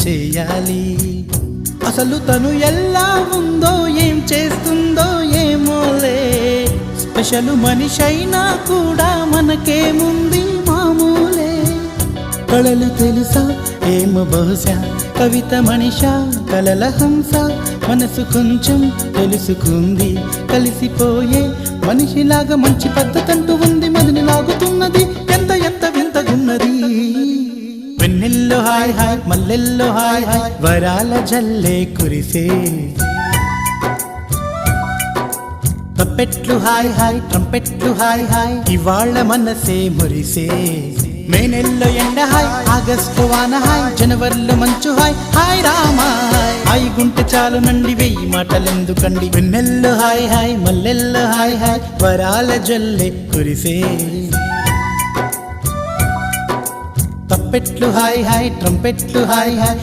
చేయాలి. అసలు తను ఎలా ఉందో ఏం చేస్తుందో ఏమోలే, స్పెషల్ మనిషైనా కూడా మనకేముంది మామూలే. కళలు తెలుసా ఏమో బహుశా, కవిత మనిషా కలల హంస, మనసు కొంచెం తెలుసుకుంది కలిసిపోయే మనిషిలాగా. మంచి పద్ధతంటూ ఉంది, మదిని లాగుతున్నది ఎంత ఎంత వింతగున్నది. వెన్నెల్లో హాయ్ హాయ్, మల్లెల్లో హాయ్ హాయ్, వరాల జల్లే కురిసే. తప్పెట్లు హాయ్ హాయ్, ట్రంపెట్లు హాయ్ హాయ్, ఇవాళ మనసే మురిసే. మే నెలలో ఎండ హాయ్, ఆగస్టు వాన హాయ్, జనవరిలో మంచు హాయ్, హాయ్ రామా హాయ్ గుంటె చాలు నండి వెయ్యి మాటలెందుకండి. వెన్నెల్లో హాయ్ హాయ్, మల్లెల్లో హాయ్ హాయ్, వరాల జల్లే కురిసే. తప్పెట్లు హాయ్ హాయ్, ట్రంపెట్లు హాయ్ హాయ్,